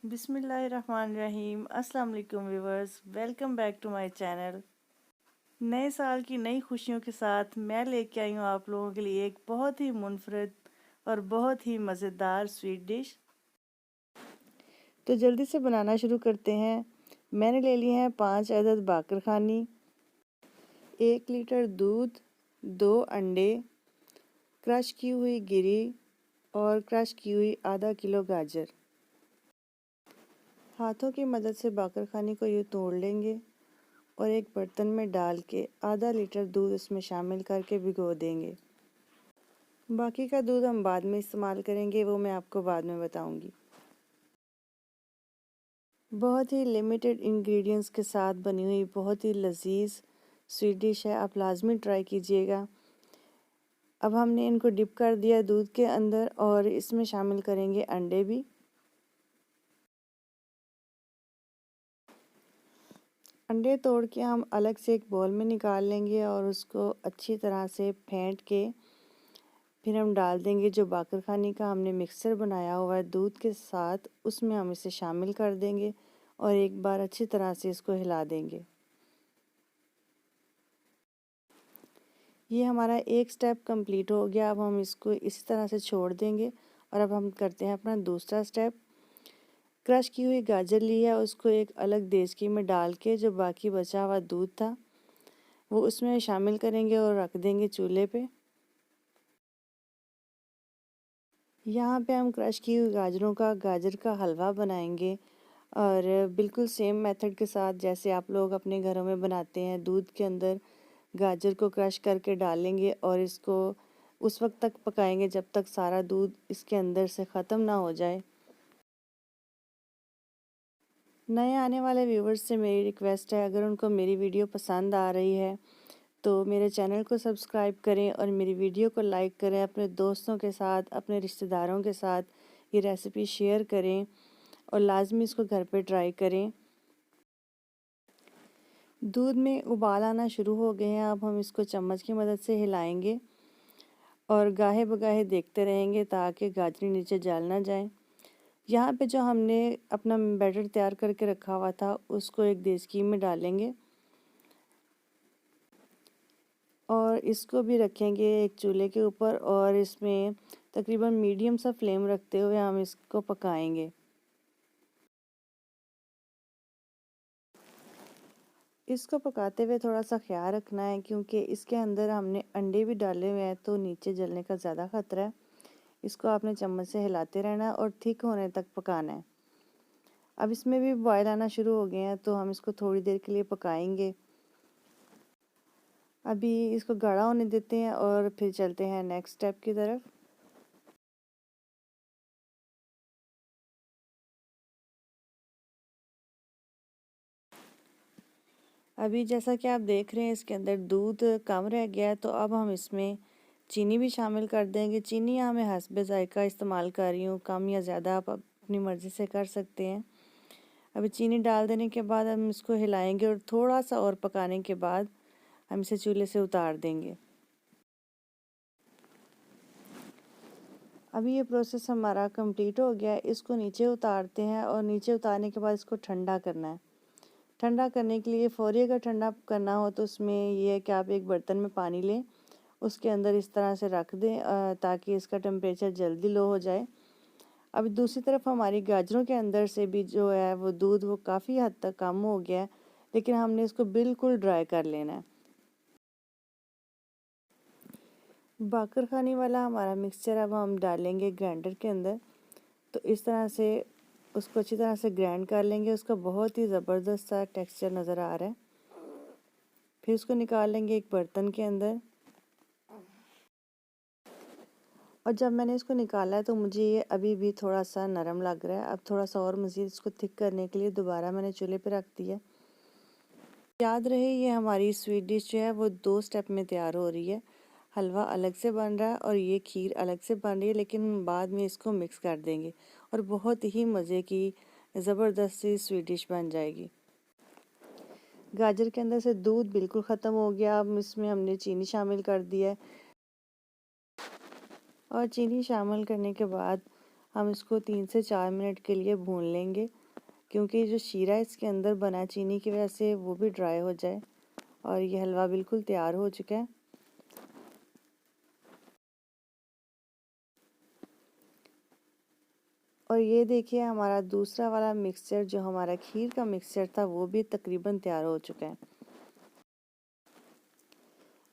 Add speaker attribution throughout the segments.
Speaker 1: बिस्मिल्लाहिर्रहमानिर्रहीम। अस्सलाम वालेकुम viewers, welcome back to my channel. नए साल की नई खुशियों के साथ मैं लेके आई हूँ आप लोगों के लिए एक बहुत ही मुनफरद और बहुत ही मज़ेदार स्वीट डिश। तो जल्दी से बनाना शुरू करते हैं। मैंने ले लिए हैं 5 अदद बाकरखानी, 1 लीटर दूध, 2 अंडे, क्रश की हुई गिरी और क्रश की हुई आधा किलो गाजर। हाथों की मदद से बाकरखानी को यूँ तोड़ लेंगे और एक बर्तन में डाल के आधा लीटर दूध इसमें शामिल करके भिगो देंगे। बाकी का दूध हम बाद में इस्तेमाल करेंगे, वो मैं आपको बाद में बताऊंगी। बहुत ही लिमिटेड इंग्रेडिएंट्स के साथ बनी हुई बहुत ही लजीज स्वीट डिश है, आप लाजमी ट्राई कीजिएगा। अब हमने इनको डिप कर दिया दूध के अंदर और इसमें शामिल करेंगे अंडे भी। अंडे तोड़ के हम अलग से एक बाउल में निकाल लेंगे और उसको अच्छी तरह से फेंट के फिर हम डाल देंगे जो बाकरखानी का हमने मिक्सचर बनाया हुआ है दूध के साथ, उसमें हम इसे शामिल कर देंगे और एक बार अच्छी तरह से इसको हिला देंगे। ये हमारा एक स्टेप कंप्लीट हो गया। अब हम इसको इसी तरह से छोड़ देंगे और अब हम करते हैं अपना दूसरा स्टेप। क्रश की हुई गाजर ली है, उसको एक अलग देचकी में डाल के जो बाकी बचा हुआ दूध था वो उसमें शामिल करेंगे और रख देंगे चूल्हे पे। यहाँ पे हम क्रश की हुई गाजर का हलवा बनाएंगे और बिल्कुल सेम मेथड के साथ जैसे आप लोग अपने घरों में बनाते हैं। दूध के अंदर गाजर को क्रश करके डालेंगे और इसको उस वक्त तक पकाएंगे जब तक सारा दूध इसके अंदर से ख़त्म ना हो जाए। नए आने वाले व्यूवर्स से मेरी रिक्वेस्ट है, अगर उनको मेरी वीडियो पसंद आ रही है तो मेरे चैनल को सब्सक्राइब करें और मेरी वीडियो को लाइक करें। अपने दोस्तों के साथ, अपने रिश्तेदारों के साथ ये रेसिपी शेयर करें और लाजमी इसको घर पे ट्राई करें। दूध में उबाल आना शुरू हो गए हैं। अब हम इसको चम्मच की मदद से हिलाएंगे और गाहे बगाहे देखते रहेंगे ताकि गाजरी नीचे जल ना जाए। यहाँ पे जो हमने अपना बैटर तैयार करके रखा हुआ था उसको एक देचकी में डालेंगे और इसको भी रखेंगे एक चूल्हे के ऊपर और इसमें तकरीबन मीडियम सा फ्लेम रखते हुए हम इसको पकाएंगे। इसको पकाते हुए थोड़ा सा ख्याल रखना है क्योंकि इसके अंदर हमने अंडे भी डाले हुए हैं तो नीचे जलने का ज़्यादा खतरा है। इसको आपने चम्मच से हिलाते रहना है और थिक होने तक पकाना है। अब इसमें भी बॉयल आना शुरू हो गए हैं तो हम इसको थोड़ी देर के लिए पकाएंगे। अभी इसको गाढ़ा होने देते हैं और फिर चलते हैं नेक्स्ट स्टेप की तरफ। अभी जैसा कि आप देख रहे हैं इसके अंदर दूध कम रह गया है तो अब हम इसमें चीनी भी शामिल कर देंगे। चीनी यहाँ मैं हस्बे ज़ायका इस्तेमाल कर रही हूँ, कम या ज़्यादा आप अपनी मर्ज़ी से कर सकते हैं। अभी चीनी डाल देने के बाद हम इसको हिलाएंगे और थोड़ा सा और पकाने के बाद हम इसे चूल्हे से उतार देंगे। अभी ये प्रोसेस हमारा कंप्लीट हो गया है। इसको नीचे उतारते हैं और नीचे उतारने के बाद इसको ठंडा करना है। ठंडा करने के लिए फ़ौरी अगर ठंडा करना हो तो उसमें ये है कि आप एक बर्तन में पानी लें, उसके अंदर इस तरह से रख दें ताकि इसका टेम्परेचर जल्दी लो हो जाए। अभी दूसरी तरफ हमारी गाजरों के अंदर से भी जो है वो दूध वो काफ़ी हद तक कम हो गया है, लेकिन हमने इसको बिल्कुल ड्राई कर लेना है। बाकरखानी वाला हमारा मिक्सचर अब हम डालेंगे ग्राइंडर के अंदर। तो इस तरह से उसको अच्छी तरह से ग्राइंड कर लेंगे। उसका बहुत ही ज़बरदस्त सा टेक्सचर नज़र आ रहा है। फिर उसको निकाल लेंगे एक बर्तन के अंदर और जब मैंने इसको निकाला है तो मुझे ये अभी भी थोड़ा सा नरम लग रहा है। अब थोड़ा सा और मज़ीद इसको थिक करने के लिए दोबारा मैंने चूल्हे पे रख दिया। याद रहे ये हमारी स्वीट डिश जो है वो 2 स्टेप में तैयार हो रही है। हलवा अलग से बन रहा है और ये खीर अलग से बन रही है, लेकिन बाद में इसको मिक्स कर देंगे और बहुत ही मज़े की ज़बरदस्त सी स्वीट डिश बन जाएगी। गाजर के अंदर से दूध बिल्कुल ख़त्म हो गया। अब इसमें हमने चीनी शामिल कर दिया है और चीनी शामिल करने के बाद हम इसको 3 से 4 मिनट के लिए भून लेंगे, क्योंकि जो शीरा इसके अंदर बना चीनी की वजह से वो भी ड्राई हो जाए। और ये हलवा बिल्कुल तैयार हो चुका है। और ये देखिए हमारा दूसरा वाला मिक्सचर, जो हमारा खीर का मिक्सचर था, वो भी तकरीबन तैयार हो चुका है।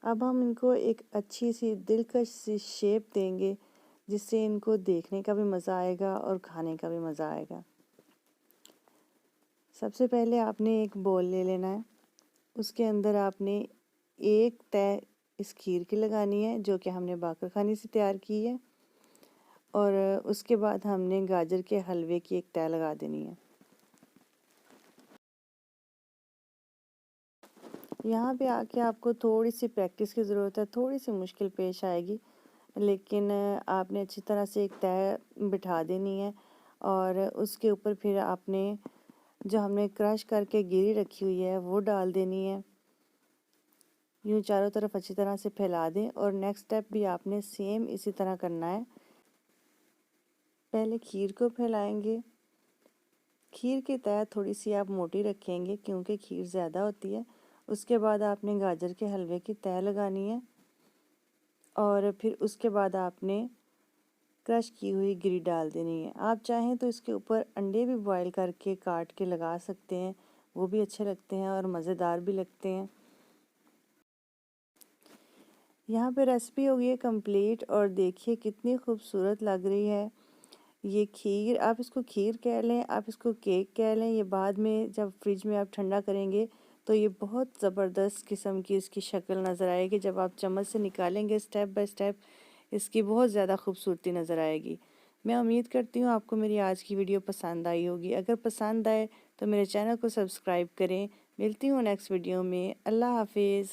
Speaker 1: अब हम इनको एक अच्छी सी दिलकश सी शेप देंगे, जिससे इनको देखने का भी मज़ा आएगा और खाने का भी मज़ा आएगा। सबसे पहले आपने एक बोल ले लेना है, उसके अंदर आपने एक तय इस खीर की लगानी है, जो कि हमने बाकर खाने से तैयार की है। और उसके बाद हमने गाजर के हलवे की एक तय लगा देनी है। यहाँ पे आके आपको थोड़ी सी प्रैक्टिस की ज़रूरत है, थोड़ी सी मुश्किल पेश आएगी, लेकिन आपने अच्छी तरह से एक तय बिठा देनी है। और उसके ऊपर फिर आपने जो हमने क्रश करके गिरी रखी हुई है वो डाल देनी है। यूँ चारों तरफ अच्छी तरह से फैला दें। और नेक्स्ट स्टेप भी आपने सेम इसी तरह करना है। पहले खीर को फैलाएंगे। खीर की तय थोड़ी सी आप मोटी रखेंगे, क्योंकि खीर ज़्यादा होती है। उसके बाद आपने गाजर के हलवे की तय लगानी है। और फिर उसके बाद आपने क्रश की हुई गिरी डाल देनी है। आप चाहें तो इसके ऊपर अंडे भी बॉईल करके काट के लगा सकते हैं, वो भी अच्छे लगते हैं और मज़ेदार भी लगते हैं। यहाँ पे रेसिपी हो गई है कंप्लीट, और देखिए कितनी खूबसूरत लग रही है ये खीर। आप इसको खीर कह लें, आप इसको केक कह लें, ये बाद में जब फ्रिज में आप ठंडा करेंगे तो ये बहुत ज़बरदस्त किस्म की इसकी शक्ल नज़र आएगी। जब आप चम्मच से निकालेंगे स्टेप बाय स्टेप, इसकी बहुत ज़्यादा खूबसूरती नज़र आएगी। मैं उम्मीद करती हूँ आपको मेरी आज की वीडियो पसंद आई होगी। अगर पसंद आए तो मेरे चैनल को सब्सक्राइब करें। मिलती हूँ नेक्स्ट वीडियो में। अल्लाह हाफिज़।